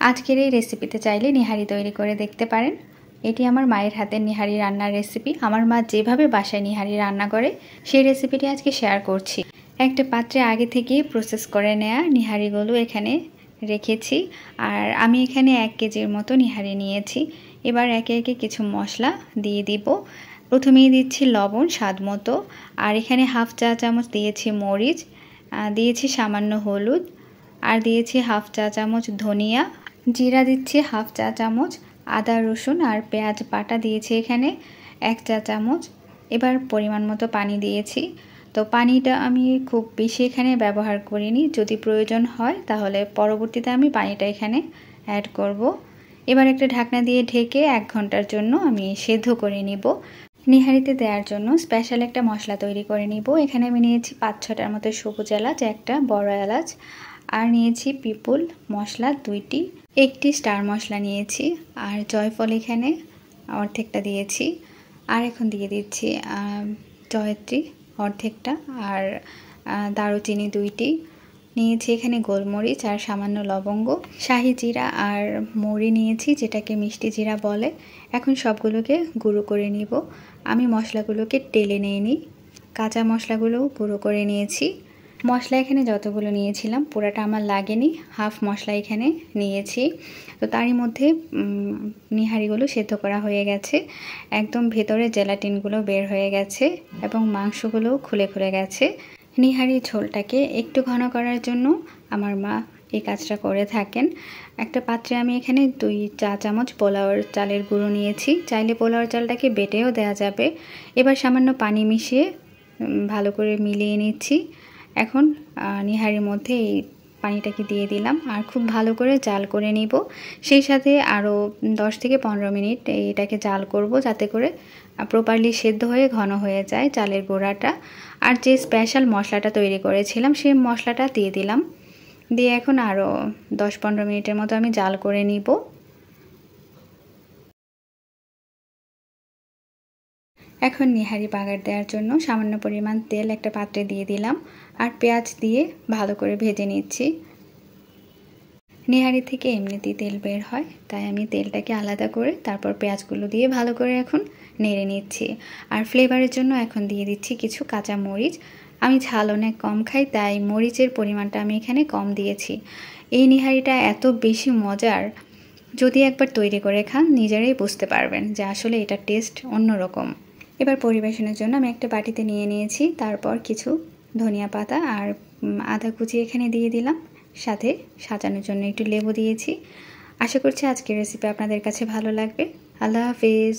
আজকের এই রেসিপিতে চাইলে নিহারি তৈরি করে দেখতে পারেন। এটি আমার মায়ের হাতের নিহারি রান্নার রেসিপি। আমার মা যেভাবে বাসায় নিহারি রান্না করে সেই রেসিপিটি আজকে শেয়ার করছি। একটা পাত্রে আগে থেকেই প্রসেস করে নেওয়া নিহারিগুলো এখানে রেখেছি। আর আমি এখানে 1 কেজির মতো নিহারি নিয়েছি। এবার একে একে কিছু মশলা দিয়ে দিব। প্রথমেই দিচ্ছি লবণ স্বাদ মতো, আর এখানে হাফ চা চামচ দিয়েছি মরিচ, দিয়েছি সামান্য হলুদ, আর দিয়েছি হাফ চা চামচ ধনিয়া, জিরা দিচ্ছি হাফ চা চামচ, আদা রসুন আর পেঁয়াজ বাটা দিয়েছি এখানে 1 চা চামচ। এবার পরিমাণ মতো পানি দিয়েছি। তো পানিটা আমি খুব বেশি এখানে ব্যবহার করিনি, যদি প্রয়োজন হয় তাহলে পরবর্তীতে আমি পানিটা এখানে অ্যাড করব। এবার একটা ঢাকনা দিয়ে ঢেকে 1 ঘন্টার জন্য আমি সেদ্ধ করে নিব। নিহারিতে দেওয়ার জন্য স্পেশাল একটা মশলা তৈরি করে নিব। এখানে আমি নিয়েছি 5-6টার মতো সবুজ এলাচ, একটা বড় এলাচ, আর নিয়েছি পিপুল মশলা 2টি, 1টি স্টার মশলা নিয়েছি, আর জয়ফল এখানে অর্ধেকটা দিয়েছি, আর এখন দিয়ে দিচ্ছি জয়ত্রী অর্ধেকটা, আর দারুচিনি 2টি নিয়েছি, এখানে গোলমরিচ আর সামান্য লবঙ্গ, শাহি জিরা আর মৌরি নিয়েছি, যেটাকে মিষ্টি জিরা বলে। এখন সবগুলোকে গুঁড়ো করে নিব। আমি মশলাগুলোকে টেলে নিইনি, কাঁচা মশলাগুলোও গুঁড়ো করে নিয়েছি। মশলা এখানে যতগুলো নিয়েছিলাম পুরাটা আমার লাগেনি, হাফ মশলা এখানে নিয়েছি। তো তারই মধ্যে নিহারিগুলো সেদ্ধ করা হয়ে গেছে, একদম ভেতরে জেলাটিনগুলো বের হয়ে গেছে এবং মাংসগুলোও খুলে খুলে গেছে। নিহারি ঝোলটাকে একটু ঘন করার জন্য আমার মা এই কাজটা করে থাকেন। একটা পাত্রে আমি এখানে 2 চা চামচ পোলাওর চালের গুঁড়ো নিয়েছি, চাইলে পোলাওর চালটাকে বেটেও দেওয়া যাবে। এবার সামান্য পানি মিশিয়ে ভালো করে মিলিয়ে নিচ্ছি। এখন নিহারির মধ্যে এই পানিটাকে দিয়ে দিলাম আর খুব ভালো করে জাল করে নিব। সেই সাথে আরও 10 থেকে 15 মিনিট এটাকে জাল করব, যাতে করে প্রপারলি সেদ্ধ হয়ে ঘন হয়ে যায় চালের গুঁড়াটা। আর যে স্পেশাল মশলাটা তৈরি করেছিলাম সেই মশলাটা দিয়ে দিলাম, দিয়ে এখন আরও 10-15 মিনিটের মতো আমি জাল করে নিব। এখন নিহারি বাগার দেওয়ার জন্য সামান্য পরিমাণ তেল একটা পাত্রে দিয়ে দিলাম, আর পেঁয়াজ দিয়ে ভালো করে ভেজে নিচ্ছি। নিহারি থেকে এমনিতেই তেল বের হয়, তাই আমি তেলটাকে আলাদা করে তারপর পেঁয়াজগুলো দিয়ে ভালো করে এখন নেড়ে নিচ্ছি। আর ফ্লেভারের জন্য এখন দিয়ে দিচ্ছি কিছু কাঁচা মরিচ। আমি ঝাল অনেক কম খাই, তাই মরিচের পরিমাণটা আমি এখানে কম দিয়েছি। এই নিহারিটা এত বেশি মজার, যদি একবার তৈরি করে খান নিজেরাই বুঝতে পারবেন যে আসলে এটা টেস্ট অন্যরকম। এবার পরিবেশনের জন্য আমি একটা বাটিতে নিয়ে নিয়েছি, তারপর কিছু ধনিয়া পাতা আর আদা কুচি এখানে দিয়ে দিলাম, সাথে সাজানোর জন্য একটু লেবু দিয়েছি। আশা করছি আজকের রেসিপি আপনাদের কাছে ভালো লাগবে। আল্লাহ হাফেজ।